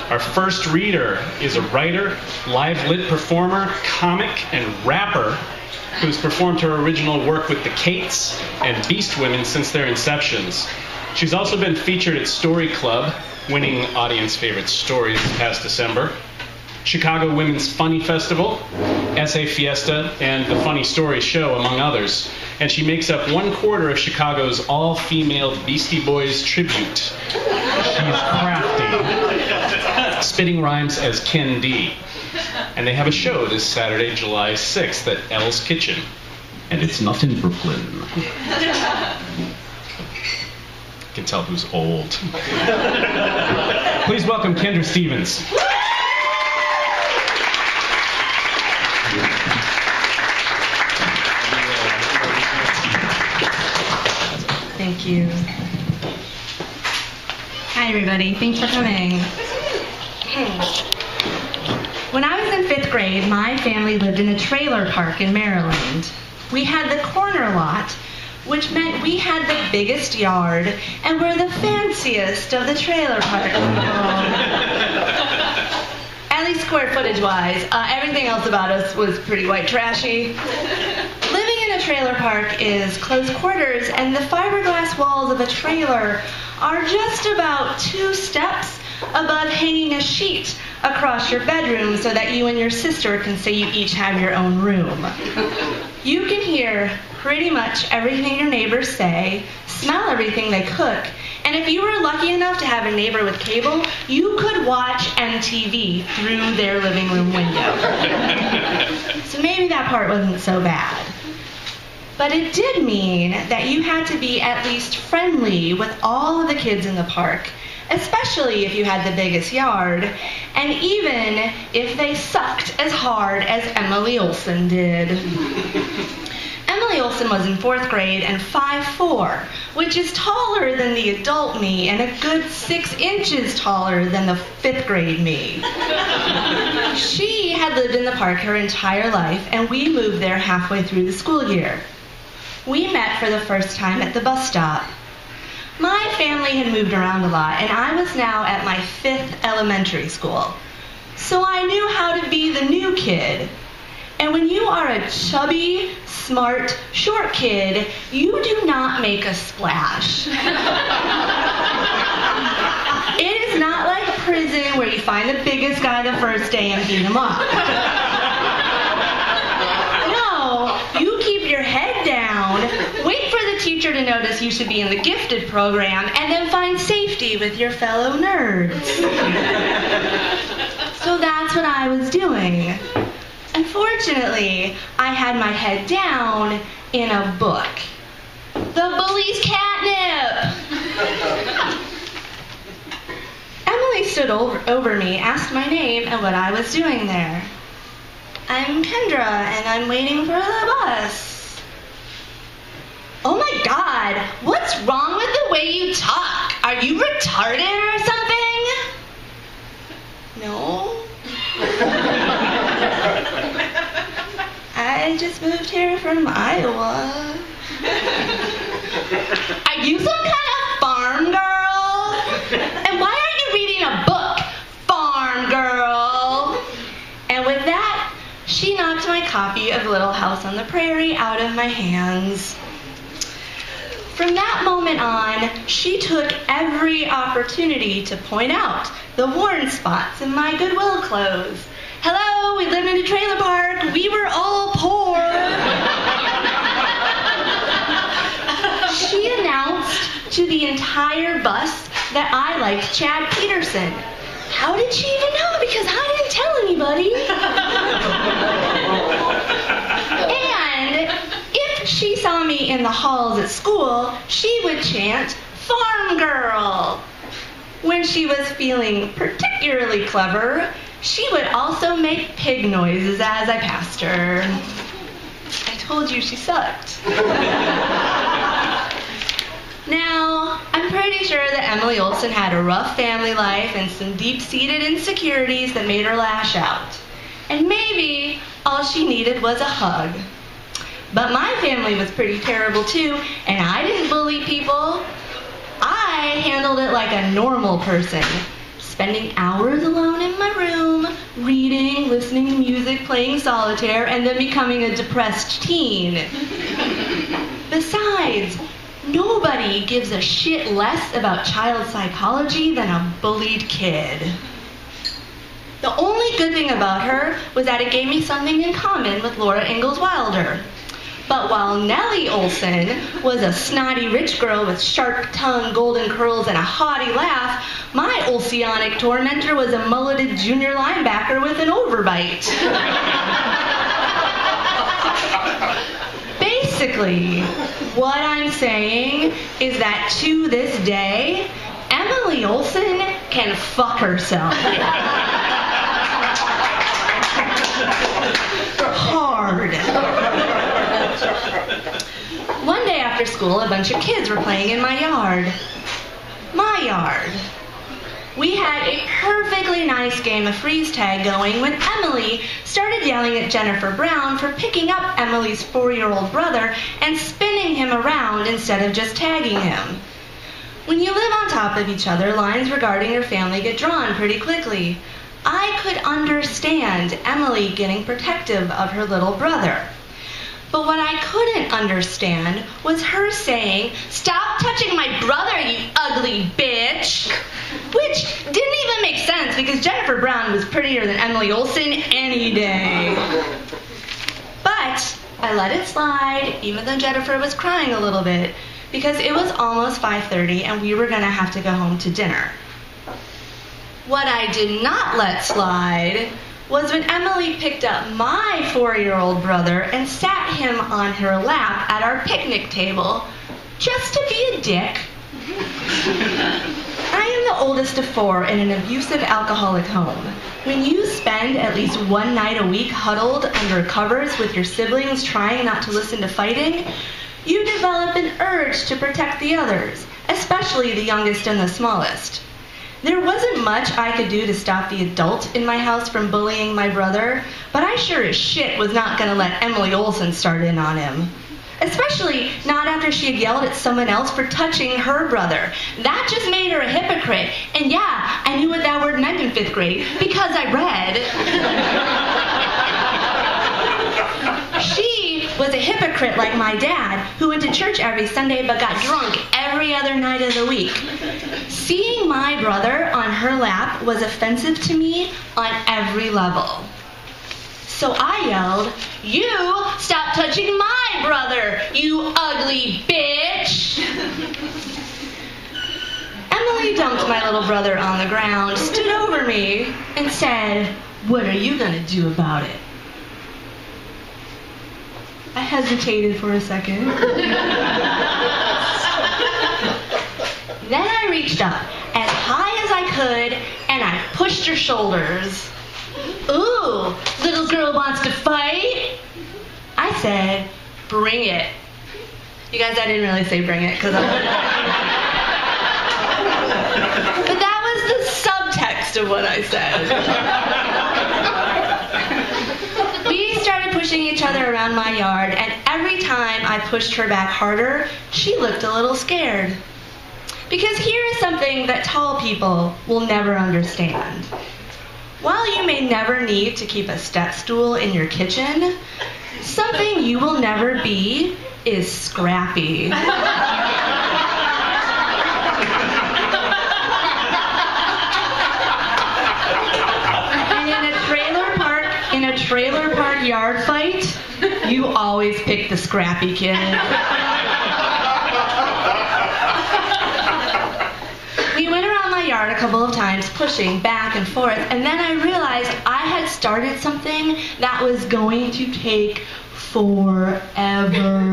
Our first reader is a writer, live lit performer, comic, and rapper who's performed her original work with the Kates and Beast Women since their inceptions. She's also been featured at Story Club, winning audience favorite stories this past December, Chicago Women's Funny Festival, Essay Fiesta, and the Funny Story Show, among others. And she makes up 1/4 of Chicago's all-female Beastie Boys tribute. She's crafty, spitting rhymes as Ken D. And they have a show this Saturday, July 6th at L's Kitchen. And it's not in Brooklyn. You can tell who's old. Please welcome Kendra Stevens. Thank you. Hi, everybody. Thanks for coming. When I was in 5th grade, my family lived in a trailer park in Maryland. We had the corner lot, which meant we had the biggest yard and were the fanciest of the trailer park people. At least square footage-wise. Everything else about us was pretty white trashy. Living in a trailer park is close quarters, and the fiberglass walls of a trailer are just about 2 steps above hanging a sheet across your bedroom so that you and your sister can say you each have your own room. You can hear pretty much everything your neighbors say, smell everything they cook, and if you were lucky enough to have a neighbor with cable, you could watch MTV through their living room window. So maybe that part wasn't so bad. But it did mean that you had to be at least friendly with all of the kids in the park, especially if you had the biggest yard, and even if they sucked as hard as Emily Olsen did. Emily Olsen was in 4th grade and 5'4", which is taller than the adult me and a good 6 inches taller than the 5th grade me. She had lived in the park her entire life, and we moved there halfway through the school year. We met for the first time at the bus stop. My family had moved around a lot, and I was now at my 5th elementary school. So I knew how to be the new kid. And when you are a chubby, smart, short kid, you do not make a splash. It is not like prison where you find the biggest guy the first day and beat him up. No, you keep your head down, wait for the teacher to notice you should be in the gifted program, and then find safety with your fellow nerds. So that's what I was doing. Unfortunately, I had my head down in a book. The Bully's Catnip! Emily stood over me, asked my name and what I was doing there. I'm Kendra, and I'm waiting for the bus. Oh my God, what's wrong with the way you talk? Are you retarded or something? No. I just moved here from Iowa. Are you some kind of farm girl? And why are you reading a book, farm girl? And with that, she knocked my copy of Little House on the Prairie out of my hands. From that moment on, she took every opportunity to point out the worn spots in my Goodwill clothes. Hello, we lived in a trailer park. We were all poor. She announced to the entire bus that I liked Chad Peterson. How did she even know? Because I didn't tell anybody. And if she saw me in the halls at school, she would chant, "Farm Girl." When she was feeling particularly clever, she would also make pig noises as I passed her. I told you she sucked. Now, I'm pretty sure that Emily Olsen had a rough family life and some deep-seated insecurities that made her lash out. And maybe all she needed was a hug. But my family was pretty terrible too, and I didn't bully people. I handled it like a normal person. spending hours alone in my room, reading, listening to music, playing solitaire, and then becoming a depressed teen. Besides, nobody gives a shit less about child psychology than a bullied kid. The only good thing about her was that it gave me something in common with Laura Ingalls Wilder. But while Nellie Olsen was a snotty rich girl with sharp tongue, golden curls, and a haughty laugh, my Olsianic tormentor was a mulleted junior linebacker with an overbite. Basically, what I'm saying is that to this day, Emily Olsen can fuck herself. Hard. One day after school, a bunch of kids were playing in my yard. My yard. We had a perfectly nice game of freeze tag going when Emily started yelling at Jennifer Brown for picking up Emily's 4-year-old brother and spinning him around instead of just tagging him. When you live on top of each other, lines regarding your family get drawn pretty quickly. I could understand Emily getting protective of her little brother. But what I couldn't understand was her saying, "Stop touching my brother, you ugly bitch!" Which didn't even make sense because Jennifer Brown was prettier than Emily Olsen any day. But I let it slide, even though Jennifer was crying a little bit, because it was almost 5:30 and we were going to have to go home to dinner. What I did not let slide was when Emily picked up my 4-year-old brother and sat him on her lap at our picnic table, just to be a dick. I am the oldest of 4 in an abusive alcoholic home. When you spend at least one night a week huddled under covers with your siblings trying not to listen to fighting, you develop an urge to protect the others, especially the youngest and the smallest. There wasn't much I could do to stop the adult in my house from bullying my brother, but I sure as shit was not going to let Emily Olsen start in on him. Especially not after she had yelled at someone else for touching her brother. That just made her a hypocrite. And yeah, I knew what that word meant in 5th grade because I read. She was a hypocrite like my dad, who went to church every Sunday but got drunk every other night of the week. Seeing my brother on her lap was offensive to me on every level. So I yelled, "You stop touching my brother, you ugly bitch!" Emily dumped my little brother on the ground, stood over me, and said, "What are you gonna do about it?" I hesitated for a second. Then I reached up as high as I could and I pushed her shoulders. "Ooh, little girl wants to fight?" I said, "Bring it." You guys, I didn't really say bring it because but that was the subtext of what I said. We started pushing each other around my yard, and every time I pushed her back harder, she looked a little scared. Because here is something that tall people will never understand. While you may never need to keep a step stool in your kitchen, something you will never be is scrappy. And in a trailer park yard fight, you always pick the scrappy kid. We went around my yard a couple of times, pushing back and forth, and then I realized I had started something that was going to take forever.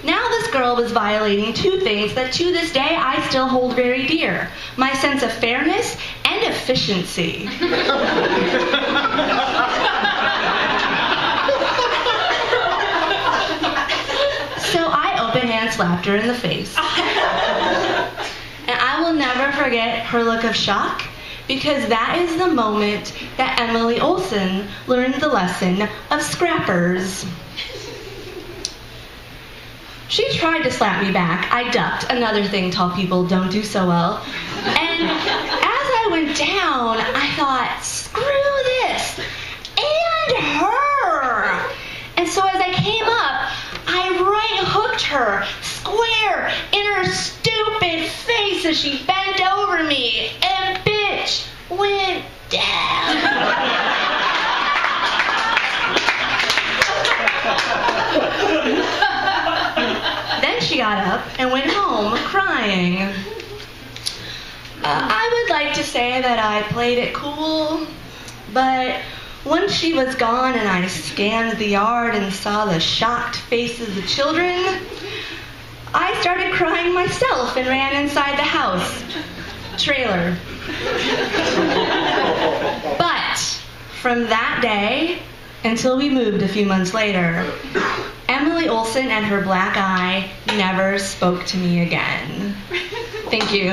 Now this girl was violating 2 things that to this day I still hold very dear: my sense of fairness and efficiency. So I open-hand slapped her in the face. And I will never forget her look of shock, because that is the moment that Emily Olsen learned the lesson of scrappers. She tried to slap me back. I ducked, another thing tall people don't do so well. And as I went down, I thought, screw this, and her. And so as I came up, I right hooked her square in her stupid face as she bent over me, and bitch went down. Then she got up and went home crying. I would like to say that I played it cool, but once she was gone and I scanned the yard and saw the shocked faces of children, I started crying myself and ran inside the house. Trailer. But from that day until we moved a few months later, Emily Olsen and her black eye never spoke to me again. Thank you.